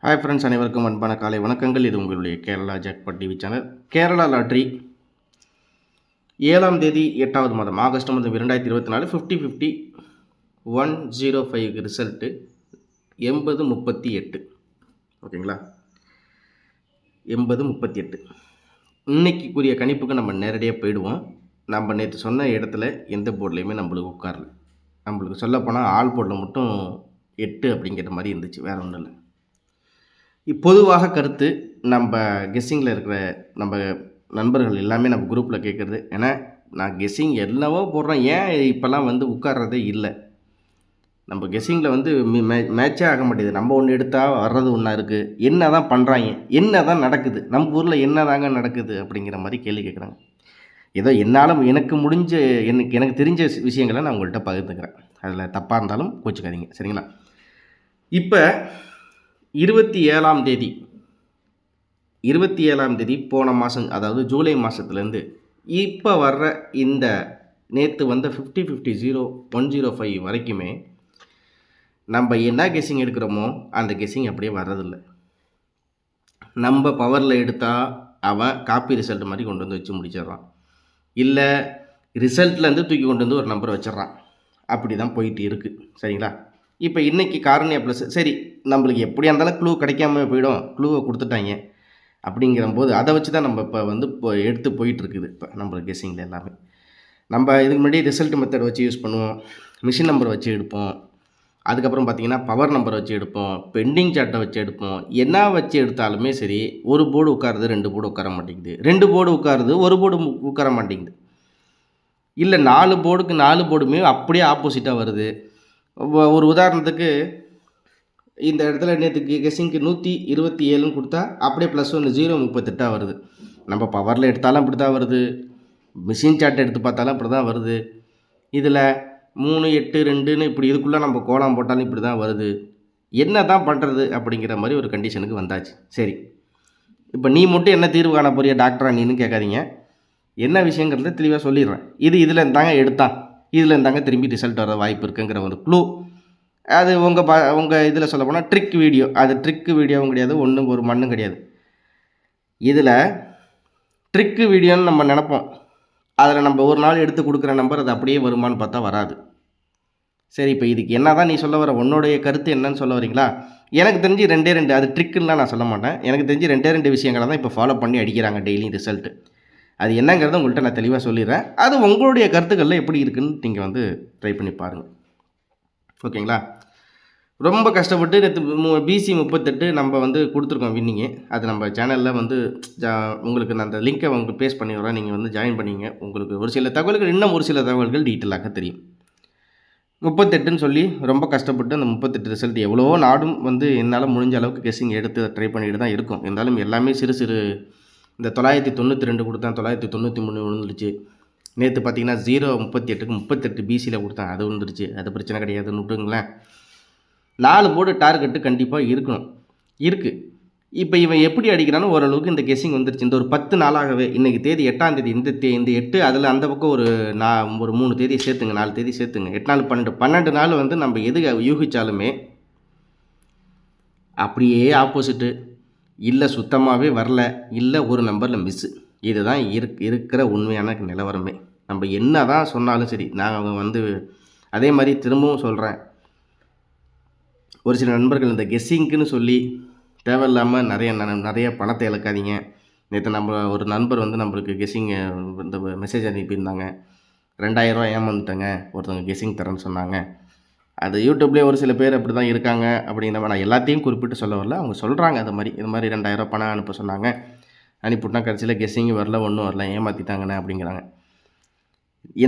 Hi friends, அனைவருக்கும் அன்பான காலை வணக்கங்கள். இது உங்களுடைய Kerala jackpot TV channel. Kerala lottery 7ஆம் தேதி 8வது மாதம் ஆகஸ்ட் மாதம் 2024 50-50 105 ரிசல்ட்டு 80-38. ஓகேங்களா, 80-38. இன்னைக்குரிய கணிப்புக்கு நம்ம நேரடியாக போயிடுவோம். நம்ம நேற்று சொன்ன இடத்துல எந்த போர்ட்லேயுமே நம்மளுக்கு உட்காரல. நம்மளுக்கு சொல்லப்போனால் ஆல் போர்டில் மட்டும் 8 அப்படிங்கிற மாதிரி இருந்துச்சு, வேறு ஒன்றும் இல்லை. பொதுவாக கருத்து நம்ம கெஸ்ஸிங்கில் இருக்கிற நம்ம நண்பர்கள் எல்லாமே நம்ம குரூப்பில் கேட்குறது, ஏன்னா நான் கெஸ்ஸிங் என்னவோ போடுறேன், ஏன் இப்போல்லாம் வந்து உட்கார்றதே இல்லை. நம்ம கெஸ்ஸிங்கில் வந்து மேட்சே ஆக மாட்டேங்குது. நம்ம ஒன்று எடுத்தால் வர்றது ஒன்றா இருக்குது. என்ன தான் பண்ணுறாங்க, என்ன தான் நடக்குது, நம்ம ஊரில் என்ன தாங்க நடக்குது அப்படிங்கிற மாதிரி கேள்வி கேட்குறாங்க. ஏதோ என்னால் எனக்கு முடிஞ்ச எனக்கு தெரிஞ்ச விஷயங்களை நான் உங்கள்கிட்ட பகிர்ந்துக்கிறேன். அதில் தப்பாக இருந்தாலும் கோச்சிக்காதீங்க, சரிங்களா? இப்போ 27ஆம் தேதி போன மாதம், அதாவது ஜூலை மாதத்துலேருந்து இப்போ வர்ற இந்த நேற்று வந்த 50-50-105 வரைக்குமே நம்ம என்ன கெஸ்ஸிங் எடுக்கிறோமோ அந்த கெஸ்ஸிங் அப்படியே வர்றதில்லை. நம்ம பவரில் எடுத்தால் அவன் காப்பி ரிசல்ட் மாதிரி கொண்டு வந்து வச்சு முடிச்சிடுறான், இல்லை ரிசல்ட்லேருந்து தூக்கி கொண்டு வந்து ஒரு நம்பர் வச்சிட்றான். அப்படி தான் போயிட்டு இருக்குது, சரிங்களா? இப்போ இன்றைக்கி காரணியா ப்ளஸ், சரி நம்மளுக்கு எப்படியா இருந்தாலும் க்ளூ கிடைக்காம போயிடும், க்ளூவை கொடுத்துட்டாங்க அப்படிங்கிறம்போது அதை வச்சு தான் நம்ம இப்போ எடுத்து போயிட்டுருக்குது. இப்போ நம்மளுக்கு கெஸ்ஸிங்கில் எல்லாமே நம்ம இதுக்கு முன்னாடி ரிசல்ட் மெத்தட் வச்சு யூஸ் பண்ணுவோம், மிஷின் நம்பர் வச்சு எடுப்போம், அதுக்கப்புறம் பார்த்திங்கன்னா பவர் நம்பர் வச்சு எடுப்போம், பெண்டிங் சார்ட்டை வச்சு எடுப்போம். என்ன வச்சு எடுத்தாலுமே சரி, ஒரு போர்டு உட்காருது, 2 போர்டு உட்கார மாட்டேங்குது, 2 போர்டு உட்காருது, ஒரு போர்டு உட்கார மாட்டேங்குது, இல்லை 4 போர்டுக்கு 4 போர்டுமே அப்படியே ஆப்போசிட்டாக வருது. ஒரு உதாரணத்துக்கு இந்த இடத்துல நேற்றுக்கு கெஸ்ஸிங்க்கு 127ன்னு கொடுத்தா அப்படியே +1 0-38 வருது. நம்ம பவரில் எடுத்தாலும் அப்படி தான் வருது, மிஷின் சார்ட் எடுத்து பார்த்தாலும் அப்படி தான் வருது. இதில் 3-8-2ன்னு இப்படி இதுக்குள்ளே நம்ம கோலம் போட்டாலும் இப்படி தான் வருது. என்ன தான் பண்ணுறது அப்படிங்கிற மாதிரி ஒரு கண்டிஷனுக்கு வந்தாச்சு. சரி, இப்போ நீ மட்டும் என்ன தீர்வு காண போறிய டாக்டரா நீன்னு கேட்காதீங்க. என்ன விஷயங்கிறத தெளிவாக சொல்லிடுறேன். இதில் இருந்தாங்க எடுத்தான், இதில் இருந்தாங்க திரும்பி ரிசல்ட் வர வாய்ப்பு இருக்குங்கிற ஒரு க்ளூ. அது உங்கள் இதில் சொல்ல போனால் ட்ரிக் வீடியோ. அது ட்ரிக்கு வீடியோவும் கிடையாது, ஒன்றும் ஒரு மண்ணும் கிடையாது. இதில் ட்ரிக்கு வீடியோன்னு நம்ம நினப்போம். அதில் நம்ம ஒரு நாள் எடுத்து கொடுக்குற நம்பர் அது அப்படியே வருமானு பார்த்தா வராது. சரி, இப்போ இதுக்கு என்ன தான் நீ சொல்ல வர, உன்னுடைய கருத்து என்னன்னு சொல்ல வரீங்களா? எனக்கு தெரிஞ்சு 2 அது ட்ரிக்குலாம் நான் சொல்ல மாட்டேன். எனக்கு தெரிஞ்சு 2 விஷயங்களை தான் இப்போ ஃபாலோ பண்ணி அடிக்கிறாங்க டெய்லி ரிசல்ட்டு. அது என்னங்கிறத உங்கள்கிட்ட நான் தெளிவாக சொல்லிடுறேன். அது உங்களுடைய கருத்துக்களில் எப்படி இருக்குன்னு நீங்கள் வந்து ட்ரை பண்ணி பாருங்கள், ஓகேங்களா? ரொம்ப கஷ்டப்பட்டு நேற்று BC 38 நம்ம வந்து கொடுத்துருக்கோம் வின்னிங்கு. அது நம்ம சேனலில் வந்து உங்களுக்கு நான் அந்த லிங்க்கை உங்களுக்கு பேஸ்ட் பண்ணி வரேன், நீங்கள் வந்து ஜாயின் பண்ணிங்க. உங்களுக்கு ஒரு சில தகவல்கள், இன்னும் ஒரு சில தகவல்கள் டீட்டெயிலாக தெரியும். 38ன்னு சொல்லி ரொம்ப கஷ்டப்பட்டு அந்த 38 ரிசல்ட் எவ்வளோ நாடும் வந்து என்னால் முடிஞ்ச அளவுக்கு கெஸ்ஸிங் எடுத்து ட்ரை பண்ணிட்டு தான் இருக்கும். இருந்தாலும் எல்லாமே சிறு சிறு, இந்த 992 கொடுத்தேன், 993 விழுந்துருச்சு. நேற்று பார்த்தீங்கன்னா 0-38க்கு 38 BCயில் கொடுத்தேன், அது விழுந்துருச்சு. அது பிரச்சனை கிடையாதுன்னு விட்டுங்களேன். 4 போர்டு டார்கெட்டு கண்டிப்பாக இருக்கணும், இருக்குது. இப்போ இவன் எப்படி அடிக்கிறான்னு ஓரளவுக்கு இந்த கெஸ்ஸிங் வந்துருச்சு. இந்த ஒரு 10 நாளாகவே, இன்றைக்கி தேதி 8ஆம் தேதி, இந்த 8, அதில் அந்த பக்கம் ஒரு 3 தேதி சேர்த்துங்க, 4 தேதி சேர்த்துங்க, 8 நாள் 12 நாள் வந்து நம்ம எது யூகிச்சாலுமே அப்படியே ஆப்போசிட்டு, இல்லை சுத்தமாகவே வரல, இல்லை ஒரு நம்பரில் மிஸ்ஸு. இதுதான் இருக்கிற உண்மையான நிலவரமே. நம்ம என்ன தான் சொன்னாலும் சரி, நான் வந்து அதே மாதிரி திரும்பவும் சொல்கிறேன், ஒரு சில நண்பர்கள் இந்த கெஸ்ஸிங்க்குன்னு சொல்லி தேவையில்லாமல் நிறைய பணத்தை இழக்காதீங்க. நேற்று நம்ம ஒரு நண்பர் வந்து நம்மளுக்கு கெஸ்ஸிங்கு இந்த மெசேஜ் அனுப்பியிருந்தாங்க, 2000 ஏமாந்துட்டேங்க, ஒருத்தவங்க கெஸ்ஸிங் தரேன்னு சொன்னாங்க. அது யூடியூப்லேயே ஒரு சில பேர் அப்படி தான் இருக்காங்க அப்படிங்கிற மாதிரி. நான் எல்லாத்தையும் குறிப்பிட்டு சொல்ல வரல, அவங்க சொல்கிறாங்க இது மாதிரி 2000 பணம் அனுப்ப சொன்னாங்க, அனுப்பிவிட்டா கடைசியில் கெஸ்ஸிங் வரல, ஒன்றும் வரல, ஏமாற்றிட்டாங்கண்ணே அப்படிங்கிறாங்க.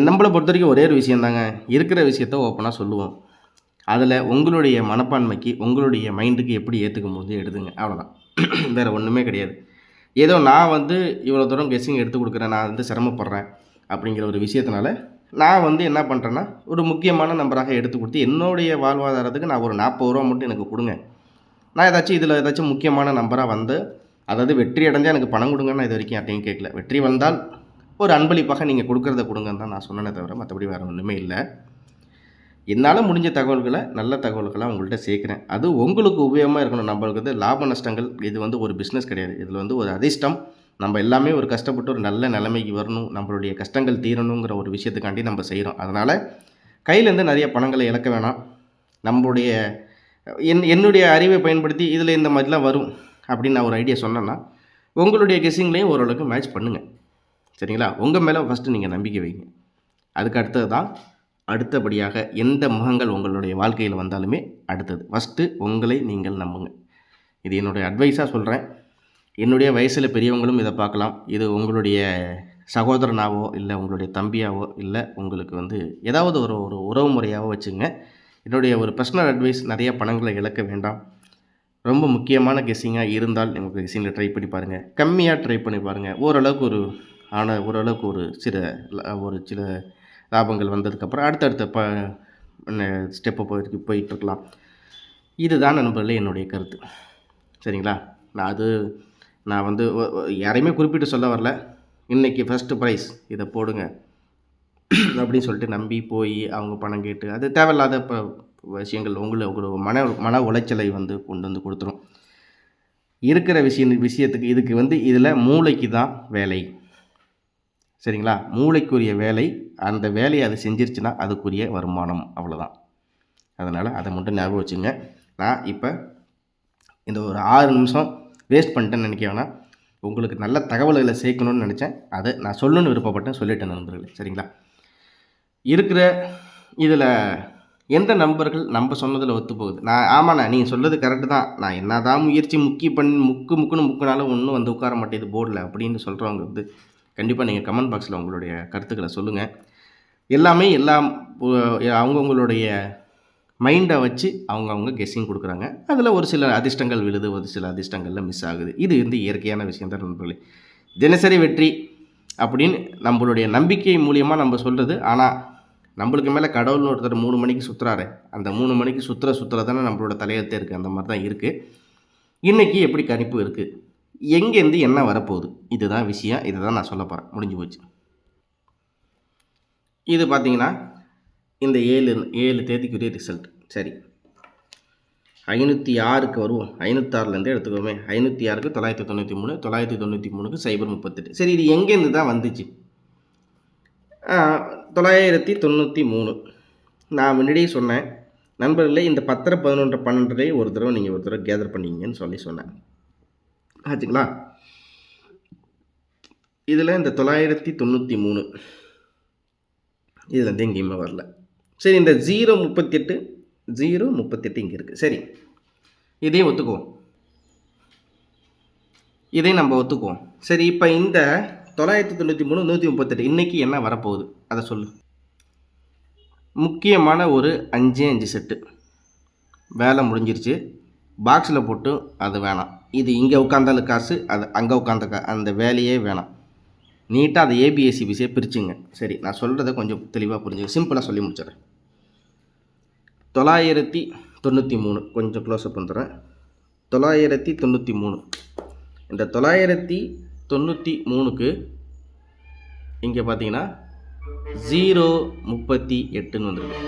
நம்மளை பொறுத்த வரைக்கும் ஒரே ஒரு விஷயந்தாங்க, இருக்கிற விஷயத்த ஓப்பனாக சொல்லுவோம். அதில் உங்களுடைய மனப்பான்மைக்கு, உங்களுடைய மைண்டுக்கு எப்படி ஏற்றுக்கும் போது எடுத்துங்க, அவ்வளோதான். வேறு ஒன்றுமே கிடையாது. ஏதோ நான் வந்து இவ்வளோ தூரம் கெஸ்ஸிங் எடுத்து கொடுக்குறேன், நான் வந்து சிரமப்படுறேன் அப்படிங்கிற ஒரு விஷயத்தினால நான் வந்து என்ன பண்ணுறேன்னா, ஒரு முக்கியமான நம்பராக எடுத்து கொடுத்து என்னுடைய வாழ்வாதாரத்துக்கு நான் ஒரு 40 ரூபா மட்டும் எனக்கு கொடுங்க, நான் இதில் ஏதாச்சும் முக்கியமான நம்பராக வந்து, அதாவது வெற்றி அடைஞ்சால் எனக்கு பணம் கொடுங்கன்னு நான் இது வரைக்கும் யார்ட்டையும் கேட்கல. வெற்றி வந்தால் ஒரு அன்பளிப்பாக நீங்கள் கொடுக்குறத கொடுங்கன்னு தான் நான் சொன்னேனே தவிர மற்றபடி வேறு ஒன்றுமே இல்லை. என்னால் முடிஞ்ச தகவல்களை நல்ல தகவல்களாக உங்கள்கிட்ட சேர்க்குறேன். அது உங்களுக்கு உபயோகமாக இருக்கணும். நம்மளுக்கு வந்து லாப நஷ்டங்கள் இது வந்து ஒரு பிஸ்னஸ் கிடையாது. இதில் வந்து ஒரு அதிர்ஷ்டம். நம்ம எல்லாமே ஒரு கஷ்டப்பட்டு ஒரு நல்ல நிலைமைக்கு வரணும், நம்மளுடைய கஷ்டங்கள் தீரணுங்கிற ஒரு விஷயத்துக்காண்டி நம்ம செய்கிறோம். அதனால் கையிலேருந்து நிறைய பணங்களை இழக்க வேணாம். நம்மளுடைய என்னுடைய அறிவை பயன்படுத்தி இதில் இந்த மாதிரிலாம் வரும் அப்படின்னு நான் ஒரு ஐடியா சொன்னேன்னா, உங்களுடைய கெஸ்ஸிங்லேயும் ஓரளவுக்கு மேட்ச் பண்ணுங்கள். சரிங்களா? உங்கள் மேலே ஃபஸ்ட்டு நீங்கள் நம்பிக்கை வைங்க. அதுக்கு அடுத்தது தான் அடுத்தபடியாக எந்த முகங்கள் உங்களுடைய வாழ்க்கையில் வந்தாலுமே அடுத்தது. ஃபஸ்ட்டு உங்களை நீங்கள் நம்புங்க. இது என்னுடைய அட்வைஸாக சொல்கிறேன். என்னுடைய வயசில் பெரியவங்களும் இதை பார்க்கலாம். இது உங்களுடைய சகோதரனாவோ, இல்லை உங்களுடைய தம்பியாவோ, இல்லை உங்களுக்கு வந்து ஏதாவது ஒரு ஒரு உறவு முறையாவோ வச்சுங்க. என்னுடைய ஒரு பர்சனல் அட்வைஸ், நிறைய பணங்களை இழக்க வேண்டாம். ரொம்ப முக்கியமான கெஸ்ஸிங்காக இருந்தால் உங்களுக்கு கெஸ்ஸிங்கில் ட்ரை பண்ணி பாருங்கள். கம்மியாக ட்ரை பண்ணி பாருங்கள். ஓரளவுக்கு ஒரு சில லாபங்கள் வந்ததுக்கப்புறம் அடுத்தடுத்த ஸ்டெப்பு போயிட்டுருக்கலாம். இதுதான் நண்பர்களே என்னுடைய கருத்து. சரிங்களா? நான் வந்து யாரையுமே குறிப்பிட்டு சொல்ல வரல. இன்றைக்கி ஃபஸ்ட்டு ப்ரைஸ் இதை போடுங்க அப்படின்னு சொல்லிட்டு நம்பி போய் அவங்க பணம் கேட்டு அது தேவையில்லாத விஷயங்கள் உங்களோட மன உளைச்சலை வந்து கொண்டு வந்து கொடுத்துரும். இருக்கிற விஷயத்துக்கு இதுக்கு வந்து இதில் மூளைக்கு தான் வேலை. சரிங்களா? மூளைக்குரிய வேலை, அந்த வேலையை அது செஞ்சிருச்சுன்னா அதுக்குரிய வருமானம், அவ்வளோதான். அதனால் அதை மட்டும் ஞாபகம் வச்சுங்க. நான் இப்போ இந்த ஒரு 6 நிமிஷம் வேஸ்ட் பண்ணிட்டேன்னு நினைக்க வேணாம். உங்களுக்கு நல்ல தகவல்களை சேர்க்கணும்னு நினச்சேன். அதை நான் சொல்லணும்னு விருப்பப்பட்டேன், சொல்லிட்டேன் நண்பர்களே. சரிங்களா? இருக்கிற இதில் எந்த நம்பர்கள் நம்ம சொன்னதில் ஒத்து போகுது? ஆமாண்ணா நீங்கள் சொல்கிறது கரெக்டு தான். நான் என்ன தான் முயற்சி முக்குன்னு முக்குனாலும் ஒன்றும் வந்து உட்கார மாட்டேது போர்டில் அப்படின்னு சொல்கிறவங்க வந்து கண்டிப்பாக நீங்கள் கமெண்ட் பாக்ஸில் உங்களுடைய கருத்துக்களை சொல்லுங்கள். எல்லாம் அவங்கவுங்களுடைய மைண்டை வச்சு அவங்கவுங்க கெஸ்ஸிங் கொடுக்குறாங்க. அதில் ஒரு சில அதிர்ஷ்டங்கள் விழுது, ஒரு சில அதிர்ஷ்டங்களில் மிஸ் ஆகுது. இது வந்து இயற்கையான விஷயம் தான் நண்பர்களே. தினசரி வெற்றி அப்படின்னு நம்மளுடைய நம்பிக்கை மூலியமாக நம்ம சொல்கிறது. ஆனால் நம்மளுக்கு மேலே கடவுள்னு ஒருத்தர் 3 மணிக்கு சுற்றுறாரு. அந்த 3 மணிக்கு சுற்றுற தானே நம்மளோட தலையெழுத்தே இருக்குது. அந்த மாதிரி தான் இருக்குது. இன்றைக்கி எப்படி கணிப்பு இருக்குது, எங்கேருந்து என்ன வரப்போகுது, இதுதான் விஷயம். இதை தான் நான் சொல்ல போகிறேன். முடிஞ்சு போச்சு. இது பார்த்திங்கன்னா இந்த 7 தேதிக்குரிய ரிசல்ட். சரி, 506க்கு வருவோம். 506லேருந்து எடுத்துக்கோமே. 506க்கு 993, 993க்கு 038. சரி, இது எங்கேருந்து தான் வந்துச்சு? 993. நான் முன்னாடியே சொன்னேன் நண்பர்களே, இந்த 10, 11, 12 ஒரு தடவை கேதர் பண்ணிங்கன்னு சொன்னேன். ஆச்சுங்களா? இதில் இந்த 993 இதுலேருந்து எங்கேயுமே வரல. சரி, இந்த 038 இங்கே இருக்குது. சரி, இதையும் ஒத்துக்குவோம். இதையும் நம்ம ஒத்துக்குவோம். சரி, இப்போ இந்த 993, 138 இன்றைக்கி என்ன வரப்போகுது அதை சொல்லு. முக்கியமான ஒரு 5 செட்டு வேலை முடிஞ்சிருச்சு. பாக்ஸில் போட்டு அது வேணாம். இது இங்கே உட்காந்தாலும் காசு, அது அங்கே உட்காந்த அந்த வேலையே வேணாம். நீட்டாக அதை ஏபிஎஸ்சிபிசியை பிரிச்சுங்க. சரி, நான் சொல்கிறத கொஞ்சம் தெளிவாக புரிஞ்சுங்க. சிம்பிளாக சொல்லி முடிச்சிடறேன். 993 கொஞ்சம் க்ளோஸ்அப் வந்துடுறேன். 993. இந்த 993க்கு இங்கே பார்த்தீங்கன்னா 038ன்னு வந்துருக்கு.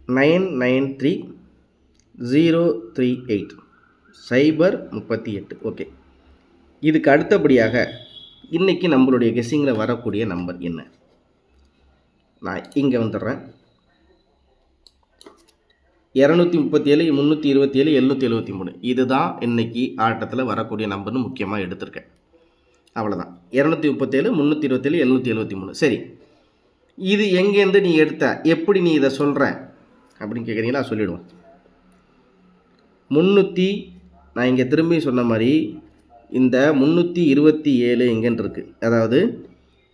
993038 038. ஓகே, இதுக்கு அடுத்தபடியாக இன்றைக்கி நம்மளுடைய கெஸ்ஸிங்கில் வரக்கூடிய நம்பர் என்ன? நான் இங்கே வந்துடுறேன். 237, 327, 773 இதுதான் இன்றைக்கி ஆட்டத்தில் வரக்கூடிய நம்பர்னு முக்கியமாக எடுத்திருக்கேன். அவ்வளோதான். 237, 327, 773. சரி, இது எங்கேருந்து நீ எடுத்த, எப்படி நீ இதை சொல்கிற அப்படின்னு கேட்குறீங்களா? சொல்லிவிடுவோம். நான் இங்கே திரும்பி சொன்ன மாதிரி இந்த 327 எங்கேன்னு இருக்குது. அதாவது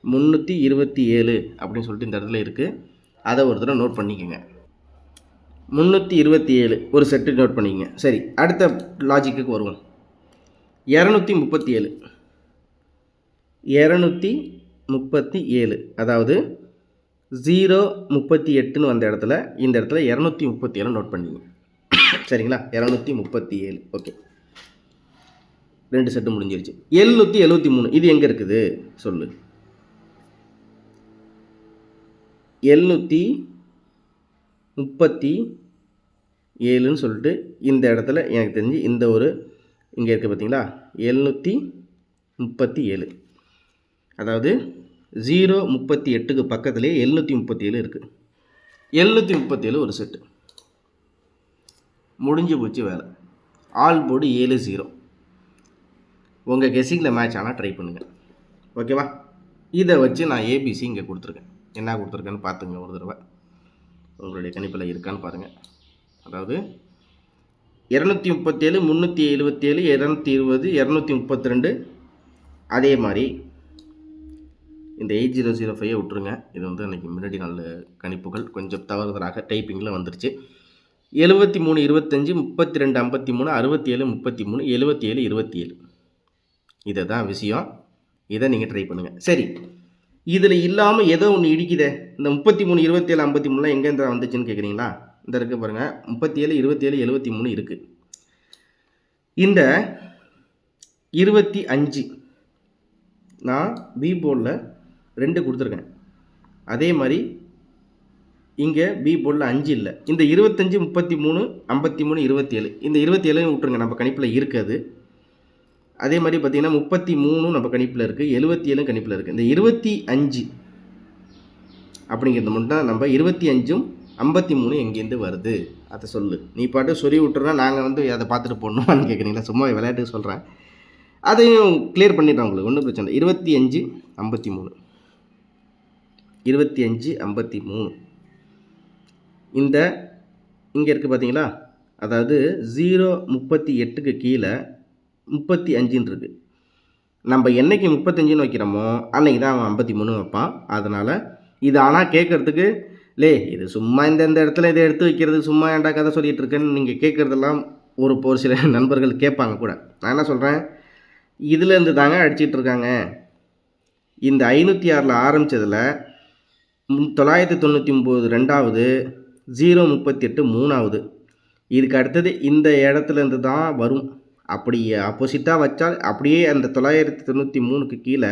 327 அப்படின்னு சொல்லிட்டு இந்த இடத்துல இருக்குது. அதை ஒரு தடவை நோட் பண்ணிக்கோங்க. 327 ஒரு செட்டு நோட் பண்ணிக்கங்க. சரி, அடுத்த லாஜிக்கு வருவோம். 237 அதாவது 038ன்னு வந்த இடத்துல இந்த இடத்துல 237 நோட் பண்ணிங்க. சரிங்களா? 237. ஓகே, 2 செட்டு முடிஞ்சிருச்சு. 773 இது எங்கே இருக்குது சொல்லு. 737ன்னு சொல்லிட்டு இந்த இடத்துல எனக்கு தெரிஞ்சு இந்த ஒரு இங்கே இருக்குது பார்த்தீங்களா 737, அதாவது 038க்கு பக்கத்துலேயே 737 இருக்குது. 737 ஒரு செட்டு முடிஞ்சு போச்சு வேலை. All board 70. உங்கள் கெஸ்ஸிங்கில் மேட்ச் ஆனால் ட்ரை பண்ணுங்கள். ஓகேவா? இதை வச்சு நான் ஏபிசி இங்கே கொடுத்துருக்கேன். என்ன கொடுத்துருக்கேன்னு பார்த்துங்க ஒரு தடவை. உங்களுடைய கணிப்பில் இருக்கான்னு பாருங்கள். அதாவது 237, 377, 220, 232. அதே மாதிரி இந்த 8005 விட்டுருங்க. இது வந்து அன்றைக்கி முன்னாடி நாள் கணிப்புகள் கொஞ்சம் தவறுதலாக டைப்பிங்கில் வந்துருச்சு. 73, 25, 32, 53, 67, 33, 77, 27. இதை தான் விஷயம். இதை நீங்கள் ட்ரை பண்ணுங்கள். சரி, இதில் இல்லாமல் ஏதோ ஒன்று இடிக்குதே. இந்த 33, 27, 53 எங்கேருந்து வந்துச்சுன்னு கேட்குறீங்களா? இந்த இருக்குது பாருங்கள். 37, 27, 73 இருக்குது. இந்த 25 நான் பி போர்டில் 2 கொடுத்துருக்கேன். அதே மாதிரி இங்கே பி போர்டில் 5 இல்லை. இந்த 25, 33, 53, 27 இந்த 27 விட்டுருங்க, நம்ம கணிப்பில் இருக்குது. அதே மாதிரி பார்த்திங்கன்னா 33 நம்ம கணிப்பில் இருக்குது, 77 கணிப்பில் இருக்குது. இந்த 25 அப்படிங்கிறது மட்டும் தான் நம்ம 25ம் 53 எங்கேருந்து வருது அதை சொல்லு. நீ பாட்டு சொல்லி விட்டுறா, நாங்கள் வந்து அதை பார்த்துட்டு போடணுமான்னு கேட்குறீங்களா? சும்மா விளையாட்டுக்கு சொல்கிறேன். அதையும் கிளியர் பண்ணிடுறேன் உங்களுக்கு, ஒன்றும் பிரச்சனை இல்லை. 25, 53, 25, 53 இந்த இங்கே இருக்குது பார்த்தீங்களா? அதாவது 038க்கு கீழே 35ன்னு இருக்குது. நம்ம என்றைக்கு 35ன்னு வைக்கிறோமோ அன்றைக்கி தான் அவன் 53 வைப்பான். அதனால் இது ஆனால் கேட்குறதுக்கு இது சும்மா இந்த இடத்துல இதை எடுத்து வைக்கிறது சும்மா ஏன்டா கதை சொல்லிகிட்டு இருக்கேன்னு நீங்கள் கேட்குறதெல்லாம் ஒரு சில நண்பர்கள் கேட்பாங்க கூட. நான் என்ன சொல்கிறேன், இதுலேருந்து தாங்க அடிச்சிட்டு இருக்காங்க. இந்த 506 ஆரம்பித்ததில் 999 ரெண்டாவது, 038 மூணாவது. இதுக்கு அடுத்தது இந்த இடத்துலேருந்து தான் வரும். அப்படியே ஆப்போசிட்டாக வச்சால் அப்படியே அந்த 993க்கு கீழே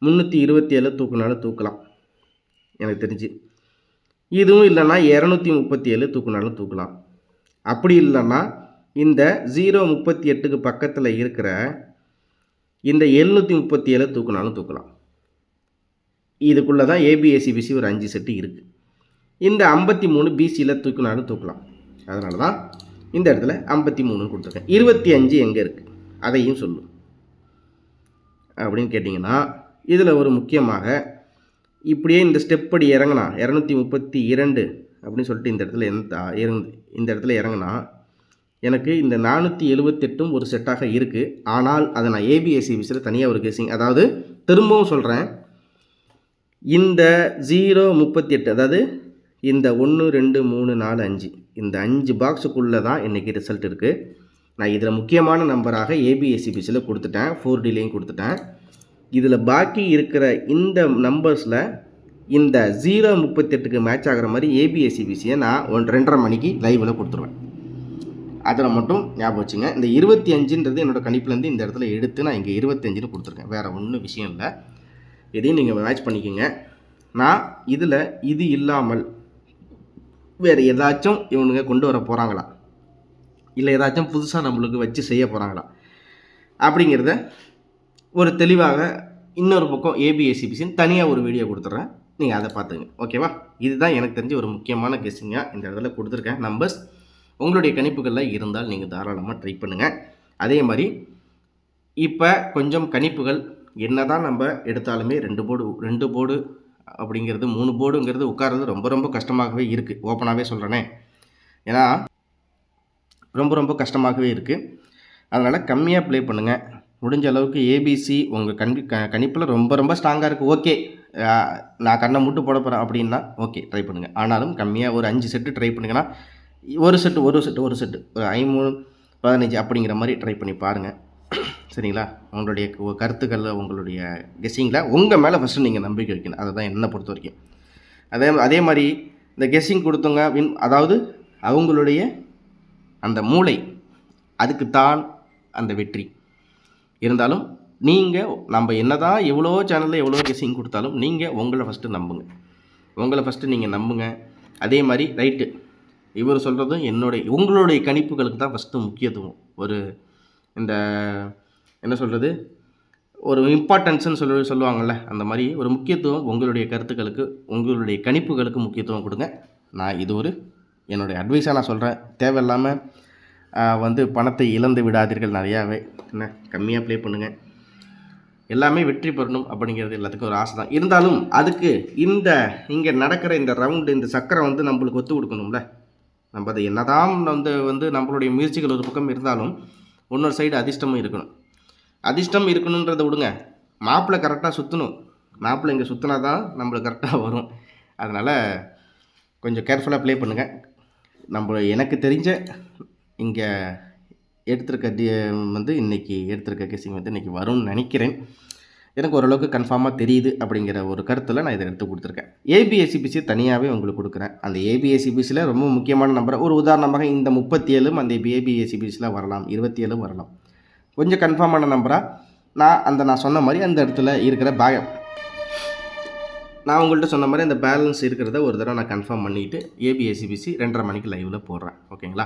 327 தூக்குனாலும் தூக்கலாம் எனக்கு தெரிஞ்சு. இதுவும் இல்லைன்னா 237 தூக்குனாலும் தூக்கலாம். அப்படி இல்லைன்னா இந்த 038க்கு பக்கத்தில் இருக்கிற இந்த 737 தூக்குனாலும் தூக்கலாம். இதுக்குள்ளே தான் ஏபிஎஸ்சிபிசி ஒரு 5 செட்டு இருக்குது. இந்த 53 பிசியில் தூக்குனாலும் தூக்கலாம். அதனால தான் இந்த இடத்துல 53 கொடுத்துருக்கேன். 25 எங்கே இருக்குது அதையும் சொல்லும் அப்படின்னு கேட்டிங்கன்னா, இதில் ஒரு முக்கியமாக இப்படியே இந்த ஸ்டெப் படி இறங்கினா 232 அப்படின்னு சொல்லிட்டு இந்த இடத்துல இறங்கினா எனக்கு இந்த 478 ஒரு செட்டாக இருக்குது. ஆனால் அதை நான் ஏபிஎஸ்சிபிசியில் தனியாக ஒரு கெஸ்ஸிங், அதாவது திரும்பவும் சொல்கிறேன், இந்த 038 அதாவது இந்த 1 2 3 4 5 இந்த 5 பாக்ஸுக்குள்ளே தான் இன்றைக்கி ரிசல்ட் இருக்குது. நான் இதில் முக்கியமான நம்பராக ஏபிஎஸ்சிபிசியில் கொடுத்துட்டேன், 4Dலையும் கொடுத்துட்டேன். இதில் பாக்கி இருக்கிற இந்த நம்பர்ஸில் இந்த 038க்கு மேட்ச் ஆகிற மாதிரி ஏபிஎஸ்சிபிசியை நான் 2:30 மணிக்கு லைவில் கொடுத்துருவேன். அதில் மட்டும் ஞாபகம் வச்சுங்க. இந்த 25ன்றது என்னோடய கணிப்புலேருந்து இந்த இடத்துல எடுத்து நான் இங்கே 25ன்னு கொடுத்துருக்கேன். வேறு ஒன்றும் விஷயம் இல்லை. இதையும் நீங்கள் மேட்ச் பண்ணிக்கோங்க. நான் இதில் இது இல்லாமல் வேறு ஏதாச்சும் இவனுங்க கொண்டு வர போகிறாங்களா, இல்லை ஏதாச்சும் புதுசாக நம்மளுக்கு வச்சு செய்ய போகிறாங்களா அப்படிங்கிறத ஒரு தெளிவாக இன்னொரு பக்கம் ஏபிஎஸ்சிபிசின்னு தனியாக ஒரு வீடியோ கொடுத்துட்றேன், நீங்கள் அதை பார்த்துங்க. ஓகேவா? இதுதான் எனக்கு தெரிஞ்ச ஒரு முக்கியமான கெஸ்ஸிங்காக இந்த இடத்துல கொடுத்துருக்கேன் நம்பர்ஸ். உங்களுடைய கணிப்புகளில் இருந்தால் நீங்கள் தாராளமாக ட்ரை பண்ணுங்கள். அதே மாதிரி இப்போ கொஞ்சம் கணிப்புகள் என்ன தான் நம்ம எடுத்தாலுமே 2 போர்டு அப்படிங்கிறது 3 போர்டுங்கிறது உட்கார்றது ரொம்ப ரொம்ப கஷ்டமாகவே இருக்குது. ஓப்பனாகவே சொல்கிறேனே, ஏன்னா ரொம்ப கஷ்டமாகவே இருக்குது. அதனால் கம்மியாக ப்ளே பண்ணுங்கள். முடிஞ்ச அளவுக்கு ஏபிசி உங்கள் கணிப்பில் ரொம்ப ஸ்ட்ராங்காக இருக்குது. ஓகே, நான் கண்ணை மூட்டு போட போகிறேன் அப்படின்னா ஓகே ட்ரை பண்ணுங்கள். ஆனாலும் கம்மியாக ஒரு 5 செட்டு ட்ரை பண்ணுங்கன்னா ஒரு செட்டு ஒரு 13 15 அப்படிங்கிற மாதிரி ட்ரை பண்ணி பாருங்கள். சரிங்களா? உங்களுடைய கருத்துக்களில் உங்களுடைய கெஸ்ஸிங்கில் உங்கள் மேலே ஃபஸ்ட்டு நீங்கள் நம்பிக்கை வைக்கணும். அதை தான் என்னை பொறுத்த வரைக்கும். அதே மாதிரி இந்த கெஸ்ஸிங் கொடுத்தவங்க அதாவது அவங்களுடைய அந்த மூளை அதுக்குத்தான் அந்த வெற்றி. இருந்தாலும் நீங்கள் நம்ம என்ன தான் எவ்வளோ சேனலில் எவ்வளோ கெஸ்ஸிங் கொடுத்தாலும் நீங்கள் உங்களை ஃபஸ்ட்டு நம்புங்க. உங்களை ஃபஸ்ட்டு நீங்கள் நம்புங்க. அதே மாதிரி ரைட்டு இவர் சொல்கிறதும் உங்களுடைய கணிப்புகளுக்கு தான் ஃபஸ்ட்டு முக்கியத்துவம். ஒரு இந்த என்ன சொல்கிறது, ஒரு இம்பார்ட்டன்ஸ்னு சொல்லுவாங்கள்ல, அந்த மாதிரி ஒரு முக்கியத்துவம் உங்களுடைய கருத்துக்களுக்கு, உங்களுடைய கணிப்புகளுக்கு முக்கியத்துவம் கொடுங்க. நான் இது ஒரு என்னுடைய அட்வைஸாக நான் சொல்கிறேன். தேவையில்லாமல் பணத்தை இழந்து விடாதீர்கள். நிறையாவே என்ன கம்மியாக ப்ளே பண்ணுங்கள். எல்லாமே வெற்றி பெறணும் அப்படிங்கிறது எல்லாத்துக்கும் ஒரு ஆசை தான். இருந்தாலும் அதுக்கு இங்கே நடக்கிற இந்த ரவுண்டு, இந்த சக்கரம் நம்மளுக்கு ஒத்து கொடுக்கணும்ல. நம்ம அதை என்னதான் நம்மளுடைய முயற்சிகள் ஒரு பக்கம் இருந்தாலும் இன்னொரு சைடு அதிர்ஷ்டமும் இருக்கணும். அதிர்ஷ்டம் இருக்கணுன்றதை விடுங்க, மாப்பிள்ளை கரெக்டாக சுற்றணும். மாப்பிள்ளை இங்கே சுற்றினா தான் நம்மளுக்கு கரெக்டாக வரும். அதனால் கொஞ்சம் கேர்ஃபுல்லாக ப்ளே பண்ணுங்கள். எனக்கு தெரிஞ்ச இங்கே எடுத்திருக்க இன்றைக்கி எடுத்திருக்க கெஸ்ஸிங் இன்றைக்கி வரும்னு நினைக்கிறேன். எனக்கு ஓரளவுக்கு கன்ஃபார்மாக தெரியுது அப்படிங்கிற ஒரு கருத்தில் நான் இதை எடுத்து கொடுத்துருக்கேன். ஏபிஎஸ்சிபிசி தனியாகவே உங்களுக்கு கொடுக்குறேன். அந்த ஏபிஎஸ்சிபிசியில் ரொம்ப முக்கியமான நம்பர், ஒரு உதாரணமாக இந்த 37 அந்த ஏபிஎஸ்சிபிசியில் வரலாம், 27 வரலாம். கொஞ்சம் கன்ஃபார்மான நம்பராக நான் சொன்ன மாதிரி அந்த இடத்துல இருக்கிற நான் உங்கள்கிட்ட சொன்ன மாதிரி அந்த பேலன்ஸ் இருக்கிறத ஒரு தடவை நான் கன்ஃபார்ம் பண்ணிவிட்டு ஏபிஎஸ்சிபிசி 2:30 மணிக்கு லைவில் போடுறேன். ஓகேங்களா?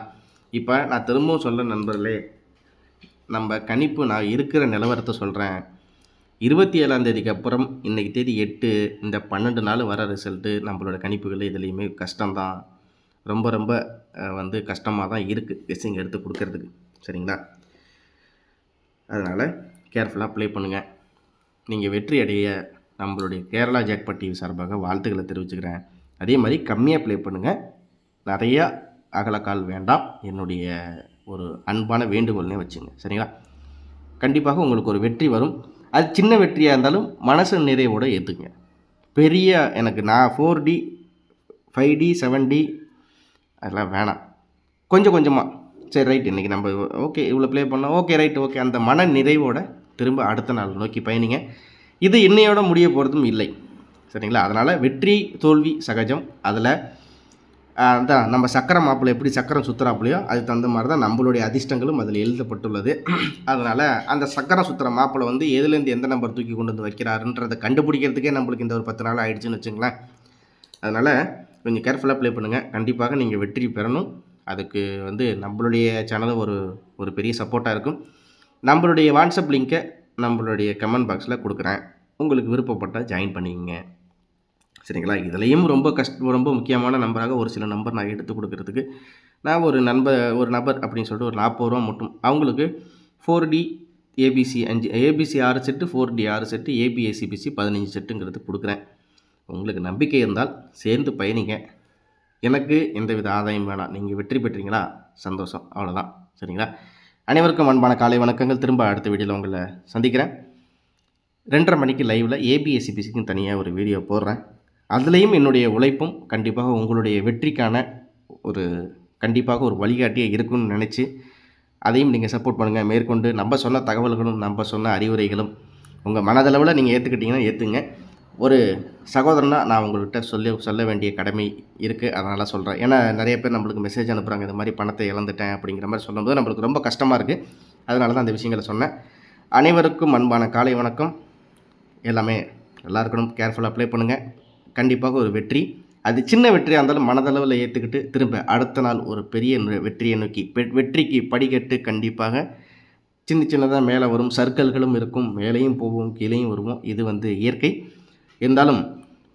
இப்போ நான் திரும்பவும் சொல்ல நண்பர்களே, நம்ம கணிப்பு நான் இருக்கிற நிலவரத்தை சொல்கிறேன். 27ஆம் தேதிக்கு அப்புறம் இன்றைக்கி தேதி 8, இந்த 12 நாள் வர ரிசல்ட்டு நம்மளோட கணிப்புகள் இதுலேயுமே கஷ்டம்தான். ரொம்ப ரொம்ப கஷ்டமாக தான் இருக்குது கெஸ்ஸிங் எடுத்து கொடுக்கறதுக்கு. சரிங்களா? அதனால் கேர்ஃபுல்லாக ப்ளே பண்ணுங்கள். நீங்கள் வெற்றி அடைய நம்மளுடைய கேரளா ஜாக்பாட் டிவி சார்பாக வாழ்த்துக்களை தெரிவிச்சுக்கிறேன். அதே மாதிரி கம்மியாக ப்ளே பண்ணுங்கள், நிறையா அகலக்கால் வேண்டாம். என்னுடைய ஒரு அன்பான வேண்டுகோள்னே வச்சுங்க. சரிங்களா? கண்டிப்பாக உங்களுக்கு ஒரு வெற்றி வரும். அது சின்ன வெற்றியாக இருந்தாலும் மனசு நிறைவோடு ஏற்றுக்குங்க. பெரிய நான் 4D 5D 7D அதெல்லாம் வேணாம். கொஞ்சம் கொஞ்சமாக சரி ரைட் இன்றைக்கி நம்ம ஓகே இவ்வளோ ப்ளே பண்ணோம், ஓகே ரைட் ஓகே, அந்த மன நிறைவோட திரும்ப அடுத்த நாள் நோக்கி பயணிங்க. இது இன்னையோட முடிய போகிறதும் இல்லை. சரிங்களா? அதனால் வெற்றி தோல்வி சகஜம். அதில் அதான் நம்ம சக்கரம் மாப்பிள்ளை எப்படி சக்கரம் சுற்றுறாப்புலையோ அதுக்கு தகுந்த மாதிரி தான் நம்மளுடைய அதிர்ஷ்டங்களும் அதில் எழுதப்பட்டுள்ளது. அதனால் அந்த சக்கரம் சுற்றுற மாப்பிள்ளை எதுலேருந்து எந்த நம்பர் தூக்கி கொண்டு வந்து வைக்கிறாருன்றதை கண்டுபிடிக்கிறதுக்கே நம்மளுக்கு இந்த ஒரு 10 நாள் ஆகிடுச்சுன்னு வச்சுங்களேன். அதனால் கொஞ்சம் கேர்ஃபுல்லாக ப்ளே பண்ணுங்கள். கண்டிப்பாக நீங்கள் வெற்றி பெறணும். அதுக்கு நம்மளுடைய சேனலும் ஒரு பெரிய சப்போர்ட்டாக இருக்கும். நம்மளுடைய வாட்ஸ்அப் லிங்க்கை நம்மளுடைய கமெண்ட் பாக்ஸில் கொடுக்குறேன். உங்களுக்கு விருப்பப்பட்டால் ஜாயின் பண்ணிக்கங்க. சரிங்களா? இதுலேயும் ரொம்ப முக்கியமான நம்பராக ஒரு சில நம்பர் நான் எடுத்து கொடுக்கறதுக்கு நான் ஒரு நபர் அப்படின்னு சொல்லிட்டு ஒரு 40 ரூபா மட்டும் அவங்களுக்கு 4D ABC 5 ABC 6 set 4D 6 set ஏபிஎஸ்சிபிசி 15 செட்டுங்கிறது கொடுக்குறேன். உங்களுக்கு நம்பிக்கை இருந்தால் சேர்ந்து பயணிங்க. எனக்கு எந்தவித ஆதாயம் வேணாம். நீங்கள் வெற்றி பெற்றீங்களா சந்தோஷம், அவ்வளோதான். சரிங்களா? அனைவருக்கும் அன்பான காலை வணக்கங்கள். திரும்ப அடுத்த வீடியோவில் உங்களை சந்திக்கிறேன். 2:30 மணிக்கு லைவில் ஏபிஎஸ்சிபிசிக்கும் தனியாக ஒரு வீடியோ போடுறேன். அதுலேயும் என்னுடைய உழைப்பும் கண்டிப்பாக உங்களுடைய வெற்றிக்கான கண்டிப்பாக ஒரு வழிகாட்டியாக இருக்குன்னு நினச்சி அதையும் நீங்கள் சப்போர்ட் பண்ணுங்கள். மேற்கொண்டு நம்ம சொன்ன தகவல்களும் நம்ம சொன்ன அறிவுரைகளும் உங்கள் மனதளவில் நீங்கள் ஏற்றுக்கிட்டிங்கன்னா ஏற்றுங்க. ஒரு சகோதரனாக நான் உங்கள்கிட்ட சொல்ல வேண்டிய கடமை இருக்குது. அதனால் சொல்கிறேன். ஏன்னா நிறைய பேர் நம்மளுக்கு மெசேஜ் அனுப்புகிறாங்க, இந்த மாதிரி பணத்தை இழந்துட்டேன் அப்படிங்கிற மாதிரி சொல்லும்போது நம்மளுக்கு ரொம்ப கஷ்டமாக இருக்குது. அதனால தான் அந்த விஷயங்களை சொன்னேன். அனைவருக்கும் அன்பான காலை வணக்கம். எல்லாமே நல்லா இருக்கணும். கேர்ஃபுல்லாக ப்ளே பண்ணுங்கள். கண்டிப்பாக ஒரு வெற்றி, அது சின்ன வெற்றியாக இருந்தாலும் மனதளவில் ஏற்றுக்கிட்டு திரும்ப அடுத்த நாள் ஒரு பெரிய வெற்றியை நோக்கி வெற்றிக்கு படிக்கட்டு கண்டிப்பாக சின்னதாக மேலே வரும். சர்க்கிள்களும் இருக்கும், மேலேயும் போவோம் கீழேயும் வருவோம். இது இயற்கை. இருந்தாலும்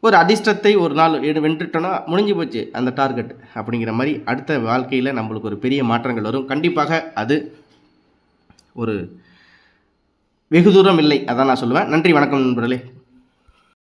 ஒரு அதிர்ஷ்டத்தை ஒரு நாள் வென்றுட்டோன்னா முடிஞ்சு போச்சு அந்த டார்கெட் அப்படிங்கிற மாதிரி அடுத்த வாழ்க்கையில் நம்மளுக்கு ஒரு பெரிய மாற்றங்கள் வரும். கண்டிப்பாக அது ஒரு வெகு தூரம் இல்லை, அதான் நான் சொல்லுவேன். நன்றி, வணக்கம் நண்பர்களே.